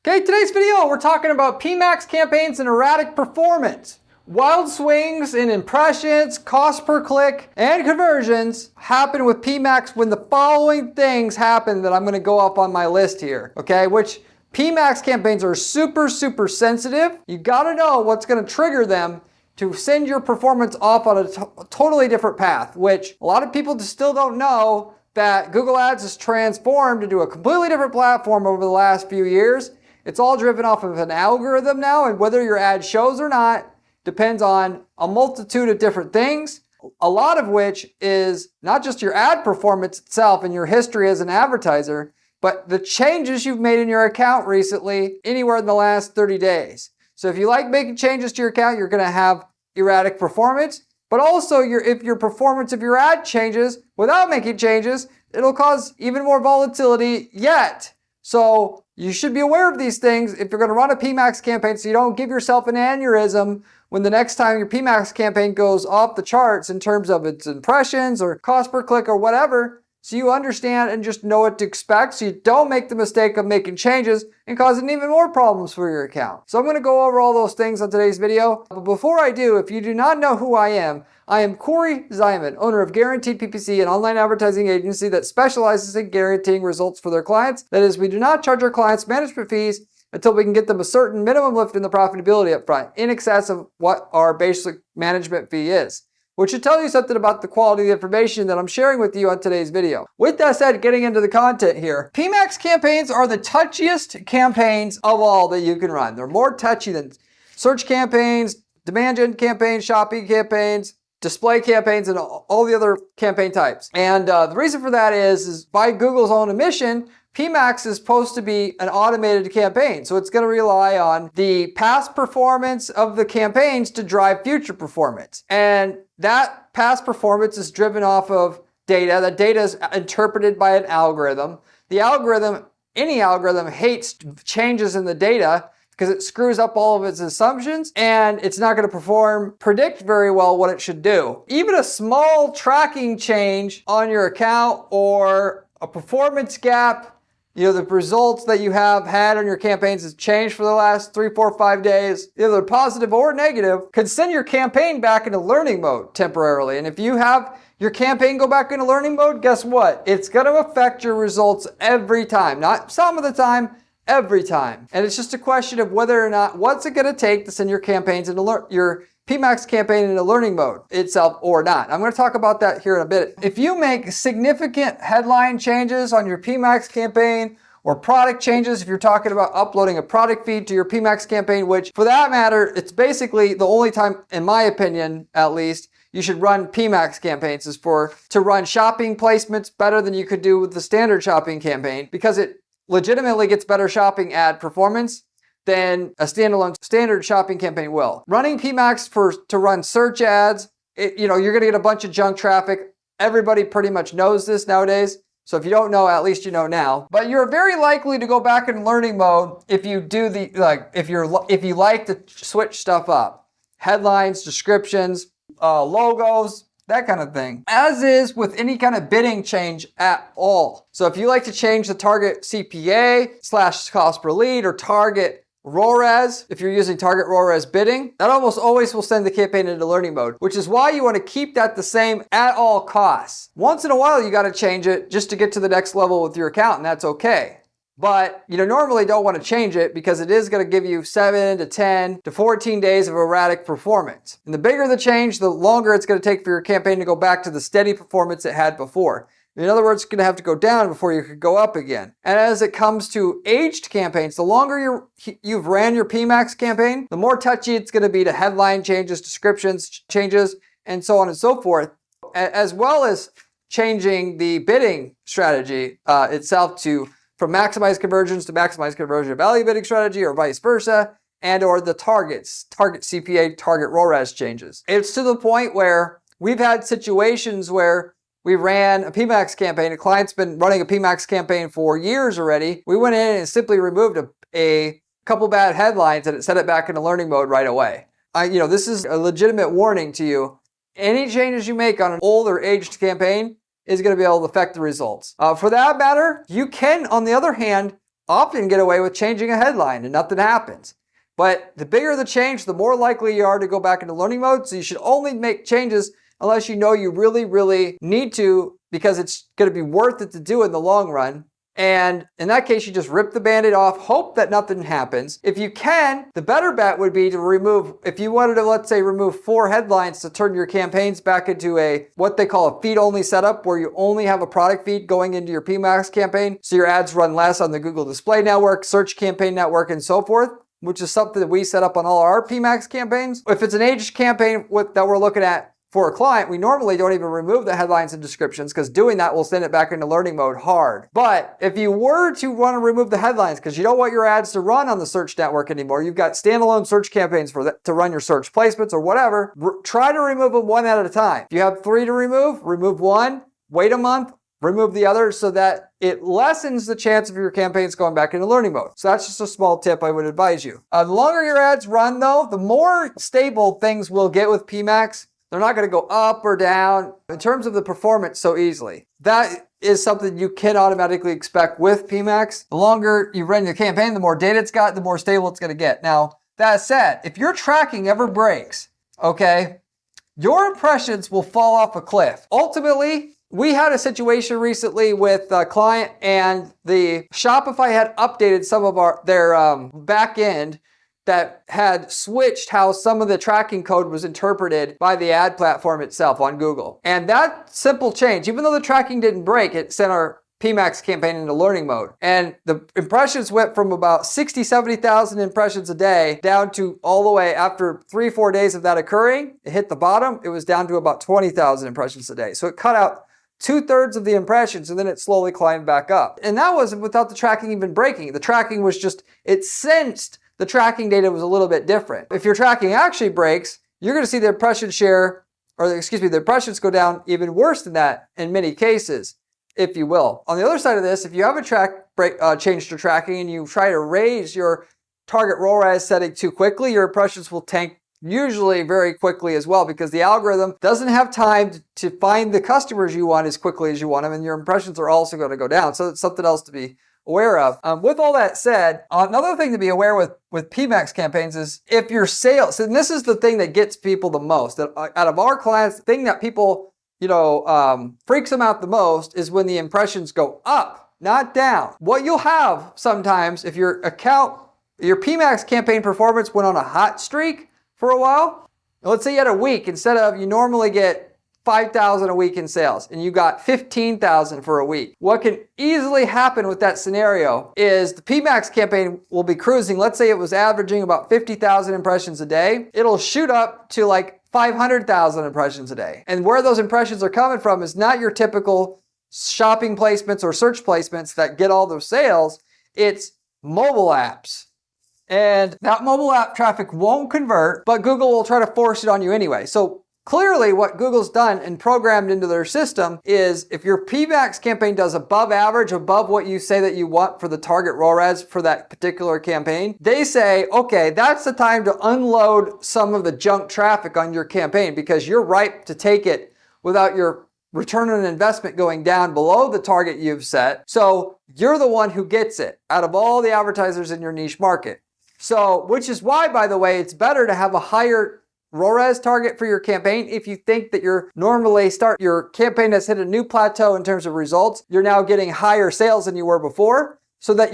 Okay, today's video, we're talking about PMAX campaigns and erratic performance. Wild swings in impressions, cost per click, and conversions happen with PMAX when the following things happen that I'm going to go up on my list here, okay? Which PMAX campaigns are super sensitive. You got to know what's going to trigger them to send your performance off on a totally different path, which a lot of people still don't know that Google Ads has transformed into a completely different platform over the last few years. It's all driven off of an algorithm now, and whether your ad shows or not depends on a multitude of different things, a lot of which is not just your ad performance itself and your history as an advertiser, but the changes you've made in your account recently, anywhere in the last 30 days. So if you like making changes to your account, you're going to have erratic performance, but also if your performance of your ad changes without making changes, it'll cause even more volatility yet. So you should be aware of these things if you're going to run a PMAX campaign so you don't give yourself an aneurysm when the next time your PMAX campaign goes off the charts in terms of its impressions or cost per click or whatever, so you understand and just know what to expect so you don't make the mistake of making changes and causing even more problems for your account. So I'm going to go over all those things on today's video. But before I do, if you do not know who I am Corey Ziman, owner of Guaranteed PPC, an online advertising agency that specializes in guaranteeing results for their clients. That is, we do not charge our clients management fees until we can get them a certain minimum lift in the profitability up front, in excess of what our basic management fee is, which should tell you something about the quality of the information that I'm sharing with you on today's video. With that said, getting into the content here, PMAX campaigns are the touchiest campaigns of all that you can run. They're more touchy than search campaigns, demand gen campaigns, shopping campaigns, display campaigns, and all the other campaign types. And the reason for that is by Google's own admission, PMAX is supposed to be an automated campaign. So it's going to rely on the past performance of the campaigns to drive future performance. And that past performance is driven off of data. That data is interpreted by an algorithm. The algorithm, any algorithm, hates changes in the data because it screws up all of its assumptions and it's not going to predict very well what it should do. Even a small tracking change on your account or a performance gap, the results that you have had on your campaigns has changed for the last 3, 4, 5 days, either positive or negative, can send your campaign back into learning mode temporarily. And if you have your campaign go back into learning mode, guess what? It's going to affect your results every time. Not some of the time, every time. And it's just a question of whether or not, what's it going to take to send your campaigns into your PMAX campaign into learning mode itself or not. I'm going to talk about that here in a bit. If you make significant headline changes on your PMAX campaign or product changes, if you're talking about uploading a product feed to your PMAX campaign, which for that matter, it's basically the only time, in my opinion, at least, you should run PMAX campaigns is to run shopping placements better than you could do with the standard shopping campaign because it legitimately gets better shopping ad performance than a standalone standard shopping campaign will. Running PMAX to run search ads, you're going to get a bunch of junk traffic. Everybody pretty much knows this nowadays. So if you don't know, at least you know now. But you're very likely to go back in learning mode if you do if you like to switch stuff up. Headlines, descriptions, logos, that kind of thing. As is with any kind of bidding change at all. So if you like to change the target CPA / cost per lead or target ROAS, if you're using target ROAS bidding, that almost always will send the campaign into learning mode, which is why you want to keep that the same at all costs. Once in a while, you got to change it just to get to the next level with your account, and that's okay. But you normally don't want to change it because it is going to give you 7 to 10 to 14 days of erratic performance. And the bigger the change, the longer it's going to take for your campaign to go back to the steady performance it had before. In other words, it's going to have to go down before you could go up again. And as it comes to aged campaigns, the longer you've ran your PMAX campaign, the more touchy it's going to be to headline changes, descriptions changes, and so on and so forth, as well as changing the bidding strategy itself from maximize conversions to maximize conversion value bidding strategy or vice versa, and or the target CPA, target ROAS changes. It's to the point where we've had situations where we ran a PMAX campaign. A client's been running a PMAX campaign for years already. We went in and simply removed a couple bad headlines and it set it back into learning mode right away. This is a legitimate warning to you. Any changes you make on an old or aged campaign is going to be able to affect the results. For that matter, you can, on the other hand, often get away with changing a headline and nothing happens. But the bigger the change, the more likely you are to go back into learning mode. So you should only make changes unless you know you really, really need to, because it's going to be worth it to do in the long run. And in that case, you just rip the Band-Aid off, hope that nothing happens. If you can, the better bet would be to remove, if you wanted to, let's say, remove 4 headlines to turn your campaigns back into what they call a feed-only setup, where you only have a product feed going into your PMAX campaign, so your ads run less on the Google Display Network, Search Campaign Network, and so forth, which is something that we set up on all our PMAX campaigns. If it's an aged campaign that we're looking at for a client, we normally don't even remove the headlines and descriptions, because doing that will send it back into learning mode hard. But if you were to want to remove the headlines because you don't want your ads to run on the search network anymore, you've got standalone search campaigns to run your search placements or whatever, try to remove them one at a time. If you have 3 to remove 1, wait a month, remove the other, so that it lessens the chance of your campaigns going back into learning mode. So that's just a small tip I would advise you. The longer your ads run though, the more stable things will get with PMAX. They're not going to go up or down in terms of the performance so easily. That is something you can automatically expect with PMAX. The longer you run your campaign, the more data it's got, the more stable it's going to get. Now, that said, if your tracking ever breaks, okay, your impressions will fall off a cliff. Ultimately, we had a situation recently with a client, and the Shopify had updated some of their back end that had switched how some of the tracking code was interpreted by the ad platform itself on Google. And that simple change, even though the tracking didn't break, it sent our PMAX campaign into learning mode. And the impressions went from about 60, 70,000 impressions a day down to all the way, after 3-4 days of that occurring, it hit the bottom, it was down to about 20,000 impressions a day. So it cut out 2/3 of the impressions, and then it slowly climbed back up. And that wasn't without the tracking even breaking. The tracking was just, it sensed the tracking data was a little bit different. If your tracking actually breaks, you're going to see the impression share, the impressions go down even worse than that in many cases, if you will. On the other side of this, if you have a change to tracking and you try to raise your target ROAS setting too quickly, your impressions will tank usually very quickly as well, because the algorithm doesn't have time to find the customers you want as quickly as you want them, and your impressions are also going to go down. So it's something else to be aware of. With all that said, another thing to be aware with PMAX campaigns is if your sales, and this is the thing that gets people the most, that out of our clients, the thing that people, freaks them out the most is when the impressions go up, not down. What you'll have sometimes, if your PMAX campaign performance went on a hot streak for a while, let's say you had a week, instead of, you normally get 5,000 a week in sales, and you got 15,000 for a week. What can easily happen with that scenario is the PMAX campaign will be cruising. Let's say it was averaging about 50,000 impressions a day. It'll shoot up to like 500,000 impressions a day. And where those impressions are coming from is not your typical shopping placements or search placements that get all those sales. It's mobile apps. And that mobile app traffic won't convert, but Google will try to force it on you anyway. So clearly, what Google's done and programmed into their system is, if your PMAX campaign does above average, above what you say that you want for the target ROAS for that particular campaign, they say, okay, that's the time to unload some of the junk traffic on your campaign, because you're ripe to take it without your return on investment going down below the target you've set. So you're the one who gets it out of all the advertisers in your niche market. So, which is why, by the way, it's better to have a higher ROAS target for your campaign. If you think that your campaign has hit a new plateau in terms of results, you're now getting higher sales than you were before, so that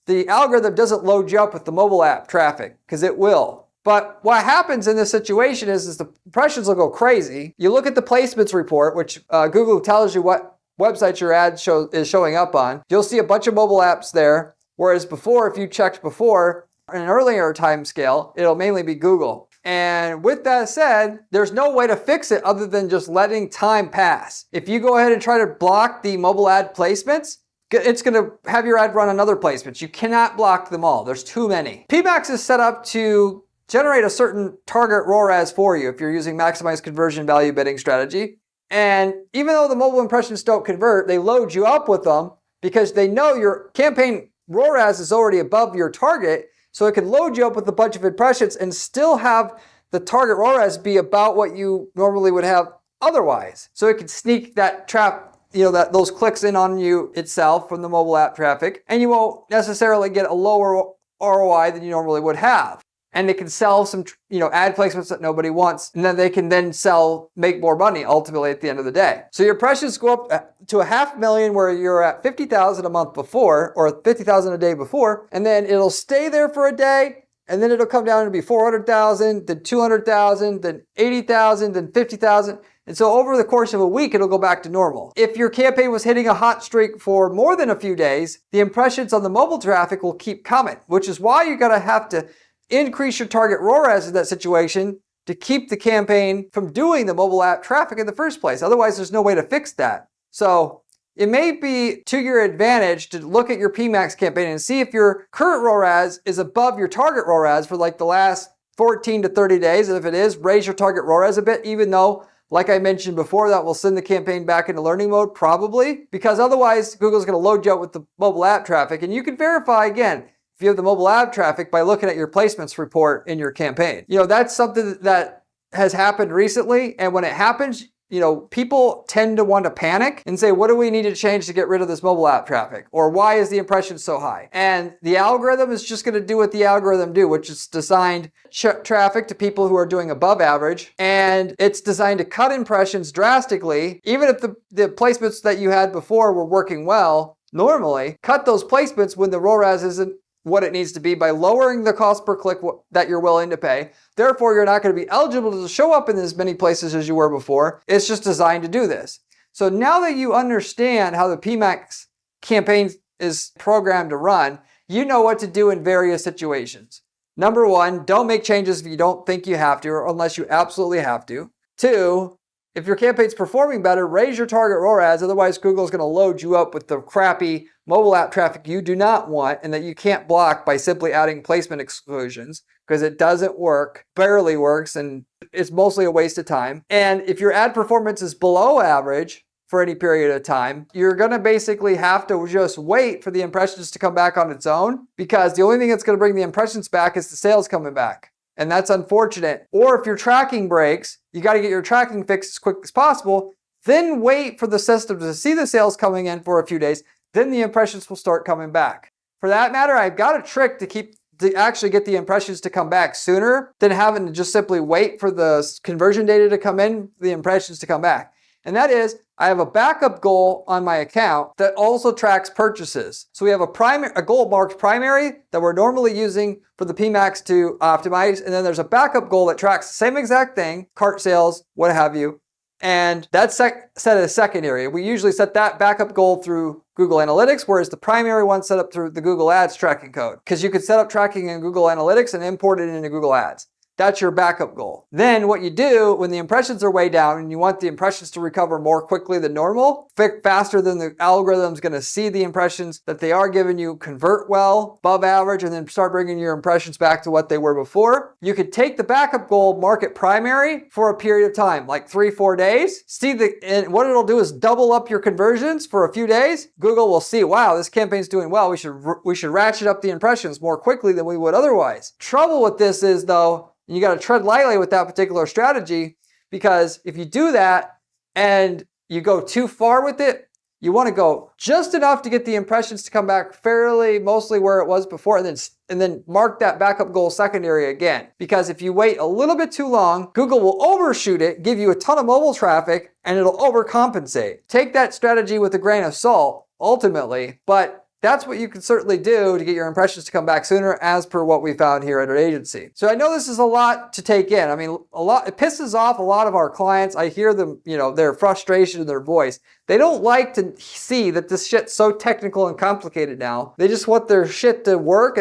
the algorithm doesn't load you up with the mobile app traffic, because it will. But what happens in this situation is the impressions will go crazy. You look at the placements report, which Google tells you what websites your ad is showing up on. You'll see a bunch of mobile apps there, whereas before, if you checked before, in an earlier time scale, it'll mainly be Google. And with that said, there's no way to fix it other than just letting time pass. If you go ahead and try to block the mobile ad placements, it's going to have your ad run on other placements. You cannot block them all. There's too many. PMAX is set up to generate a certain target ROAS for you if you're using maximize conversion value bidding strategy. And even though the mobile impressions don't convert, they load you up with them because they know your campaign ROAS is already above your target. So it can load you up with a bunch of impressions and still have the target ROAS be about what you normally would have otherwise. So it can sneak that trap that those clicks in on you itself from the mobile app traffic, and you won't necessarily get a lower ROI than you normally would have. And they can sell some, ad placements that nobody wants, and then they can make more money ultimately at the end of the day. So your impressions go up to 500,000 where you're at 50,000 a month before, or 50,000 a day before, and then it'll stay there for a day, and then it'll come down to be 400,000, then 200,000, then 80,000, then 50,000. And so over the course of a week, it'll go back to normal. If your campaign was hitting a hot streak for more than a few days, the impressions on the mobile traffic will keep coming, which is why you're going to have to increase your target ROAS in that situation to keep the campaign from doing the mobile app traffic in the first place. Otherwise, there's no way to fix that. So it may be to your advantage to look at your PMAX campaign and see if your current ROAS is above your target ROAS for like the last 14 to 30 days. And if it is, raise your target ROAS a bit, even though, like I mentioned before, that will send the campaign back into learning mode, probably, because otherwise Google's going to load you up with the mobile app traffic. And you can verify, again, if you have the mobile app traffic, by looking at your placements report in your campaign. That's something that has happened recently. And when it happens, people tend to want to panic and say, what do we need to change to get rid of this mobile app traffic? Or why is the impression so high? And the algorithm is just going to do what the algorithm do, which is designed traffic to people who are doing above average. And it's designed to cut impressions drastically. Even if the placements that you had before were working well, normally, cut those placements when the ROAS isn't what it needs to be by lowering the cost per click that you're willing to pay. Therefore, you're not going to be eligible to show up in as many places as you were before. It's just designed to do this. So now that you understand how the PMAX campaign is programmed to run, you know what to do in various situations. Number one, don't make changes if you don't think you have to, or unless you absolutely have to. Two, if your campaign's performing better, raise your target ROAS. Otherwise, Google's going to load you up with the crappy mobile app traffic you do not want and that you can't block by simply adding placement exclusions, because it doesn't work, barely works, and it's mostly a waste of time. And if your ad performance is below average for any period of time, you're going to basically have to just wait for the impressions to come back on its own, because the only thing that's going to bring the impressions back is the sales coming back. And that's unfortunate. Or if your tracking breaks, you got to get your tracking fixed as quick as possible, then wait for the system to see the sales coming in for a few days, then the impressions will start coming back. For that matter, I've got a trick to actually get the impressions to come back sooner than having to just simply wait for the conversion data to come in, the impressions to come back. And that is, I have a backup goal on my account that also tracks purchases. So we have a goal marked primary that we're normally using for the PMAX to optimize. And then there's a backup goal that tracks the same exact thing, cart sales, what have you. And that's set as secondary. We usually set that backup goal through Google Analytics, whereas the primary one set up through the Google Ads tracking code. Because you could set up tracking in Google Analytics and import it into Google Ads. That's your backup goal. Then what you do when the impressions are way down and you want the impressions to recover more quickly than normal, faster than the algorithm's going to see the impressions that they are giving you convert well, above average, and then start bringing your impressions back to what they were before. You could take the backup goal, mark it primary for a period of time, like 3-4 days. And what it'll do is double up your conversions for a few days. Google will see, wow, this campaign's doing well. We should ratchet up the impressions more quickly than we would otherwise. Trouble with this is, though, you got to tread lightly with that particular strategy, because if you do that and you go too far with it, you want to go just enough to get the impressions to come back mostly where it was before, and then mark that backup goal secondary again. Because if you wait a little bit too long, Google will overshoot it, give you a ton of mobile traffic, and it'll overcompensate. Take that strategy with a grain of salt, ultimately, but that's what you can certainly do to get your impressions to come back sooner, as per what we found here at our agency. So I know this is a lot to take in. I mean, it pisses off a lot of our clients. I hear them, their frustration in their voice. They don't like to see that this shit's so technical and complicated now. They just want their shit to work.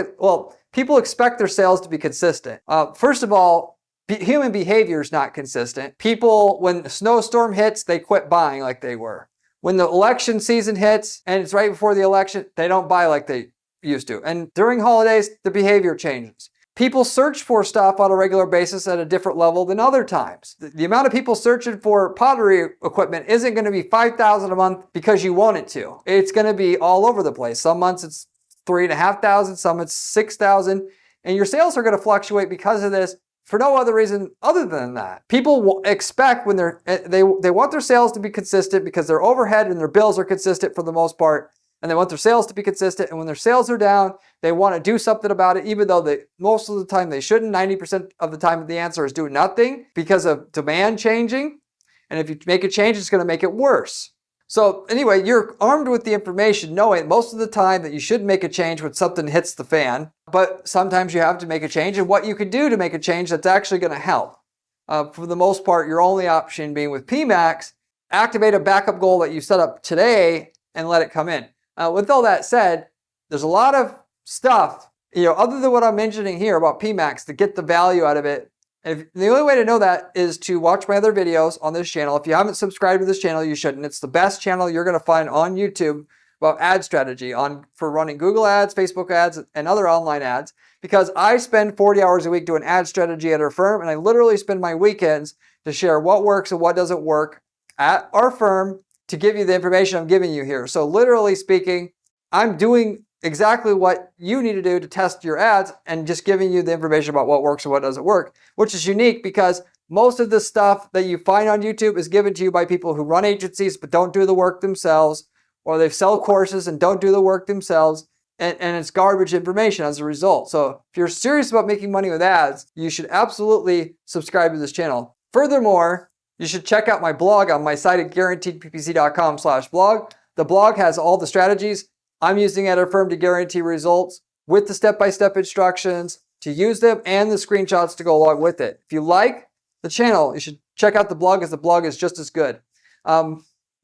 People expect their sales to be consistent. First of all, human behavior is not consistent. People, when a snowstorm hits, they quit buying like they were. When the election season hits and it's right before the election, they don't buy like they used to. And during holidays, the behavior changes. People search for stuff on a regular basis at a different level than other times. The amount of people searching for pottery equipment isn't going to be 5,000 a month because you want it to. It's going to be all over the place. Some months it's 3,500, some it's 6,000. And your sales are going to fluctuate because of this for no other reason other than that. People will expect when they want their sales to be consistent because their overhead and their bills are consistent for the most part, and they want their sales to be consistent. And when their sales are down, they want to do something about it, even though most of the time they shouldn't. 90% of the time the answer is do nothing because of demand changing. And if you make a change, it's going to make it worse. So anyway, you're armed with the information knowing most of the time that you should make a change when something hits the fan, but sometimes you have to make a change and what you can do to make a change that's actually going to help. For the most part, your only option being with PMAX, activate a backup goal that you set up today and let it come in. With all that said, there's a lot of stuff, other than what I'm mentioning here about PMAX to get the value out of it. And the only way to know that is to watch my other videos on this channel. If you haven't subscribed to this channel, you shouldn't. It's the best channel you're going to find on YouTube about ad strategy for running Google ads, Facebook ads, and other online ads. Because I spend 40 hours a week doing ad strategy at our firm, and I literally spend my weekends to share what works and what doesn't work at our firm to give you the information I'm giving you here. So literally speaking, I'm doing exactly what you need to do to test your ads and just giving you the information about what works and what doesn't work, which is unique because most of the stuff that you find on YouTube is given to you by people who run agencies but don't do the work themselves, or they sell courses and don't do the work themselves, and it's garbage information as a result. So if you're serious about making money with ads, you should absolutely subscribe to this channel. Furthermore, you should check out my blog on my site at guaranteedppc.com/blog. The blog has all the strategies I'm using at our firm to guarantee results with the step-by-step instructions to use them and the screenshots to go along with it. If you like the channel, you should check out the blog, as the blog is just as good.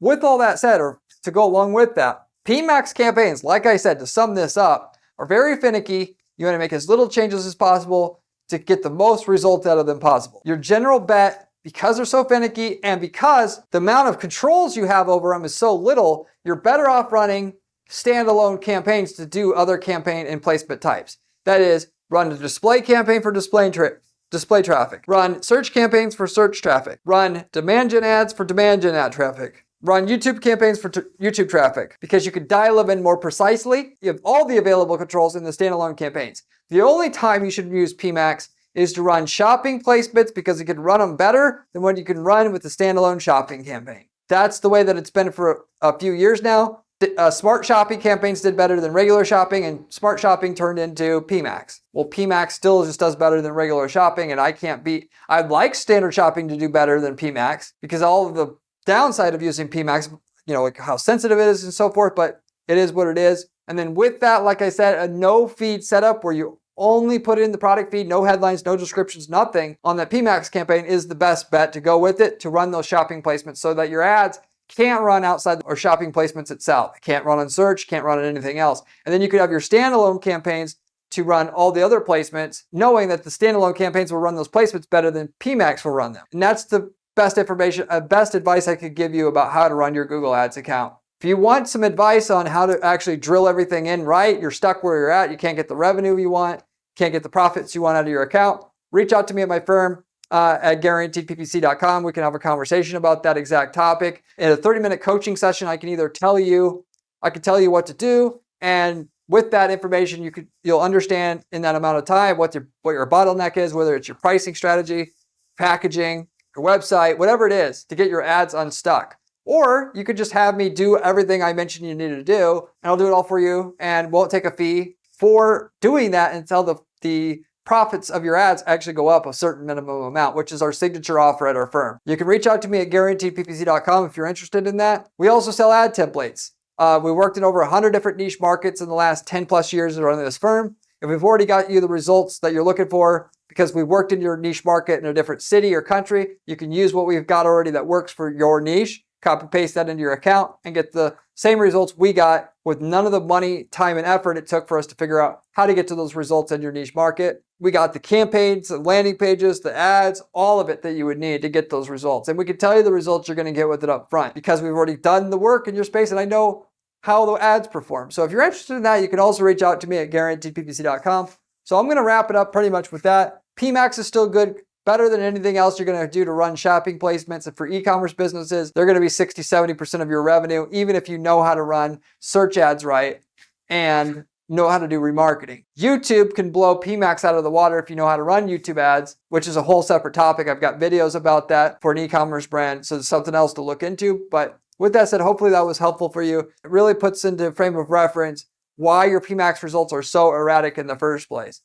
With all that said, or to go along with that, PMAX campaigns, like I said, to sum this up, are very finicky. You want to make as little changes as possible to get the most results out of them possible. Your general bet, because they're so finicky and because the amount of controls you have over them is so little, you're better off running standalone campaigns to do other campaign and placement types. That is, run a display campaign for display traffic, run search campaigns for search traffic, run demand gen ads for demand gen ad traffic, run YouTube campaigns for YouTube traffic, because you can dial them in more precisely. You have all the available controls in the standalone campaigns. The only time you should use PMAX is to run shopping placements because you can run them better than what you can run with the standalone shopping campaign. That's the way that it's been for a few years now. Smart shopping campaigns did better than regular shopping, and smart shopping turned into PMAX. Well, PMAX still just does better than regular shopping, and I'd like standard shopping to do better than PMAX because all of the downside of using PMAX, like how sensitive it is and so forth, but it is what it is. And then with that, like I said, a no feed setup where you only put in the product feed, no headlines, no descriptions, nothing on that PMAX campaign is the best bet to go with it to run those shopping placements so that your ads can't run outside or shopping placements itself. It can't run on search, can't run on anything else. And then you could have your standalone campaigns to run all the other placements, knowing that the standalone campaigns will run those placements better than PMAX will run them. And that's the best information, best advice I could give you about how to run your Google Ads account. If you want some advice on how to actually drill everything in right, you're stuck where you're at, you can't get the revenue you want, can't get the profits you want out of your account, reach out to me at my firm. At guaranteedppc.com. We can have a conversation about that exact topic. In a 30-minute coaching session, I can tell you what to do, and with that information, you'll understand in that amount of time what your bottleneck is, whether it's your pricing strategy, packaging, your website, whatever it is, to get your ads unstuck. Or you could just have me do everything I mentioned you need to do, and I'll do it all for you, and won't take a fee for doing that until the profits of your ads actually go up a certain minimum amount, which is our signature offer at our firm. You can reach out to me at guaranteedppc.com if you're interested in that. We also sell ad templates. We worked in over 100 different niche markets in the last 10 plus years of running this firm. If we've already got you the results that you're looking for because we worked in your niche market in a different city or country, you can use what we've got already that works for your niche, copy paste that into your account and get the same results we got with none of the money, time, and effort it took for us to figure out how to get to those results in your niche market. We got the campaigns, the landing pages, the ads, all of it that you would need to get those results. And we can tell you the results you're going to get with it up front because we've already done the work in your space and I know how the ads perform. So if you're interested in that, you can also reach out to me at guaranteedppc.com. So I'm going to wrap it up pretty much with that. PMAX is still good, better than anything else you're going to do to run shopping placements. And for e-commerce businesses, they're going to be 60, 70% of your revenue, even if you know how to run search ads right. And know how to do remarketing. YouTube can blow PMAX out of the water if you know how to run YouTube ads, which is a whole separate topic. I've got videos about that for an e-commerce brand, so it's something else to look into. But with that said, hopefully that was helpful for you. It really puts into frame of reference why your PMAX results are so erratic in the first place.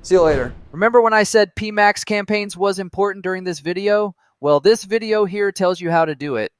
See you later. Remember when I said PMAX campaigns was important during this video? Well, this video here tells you how to do it.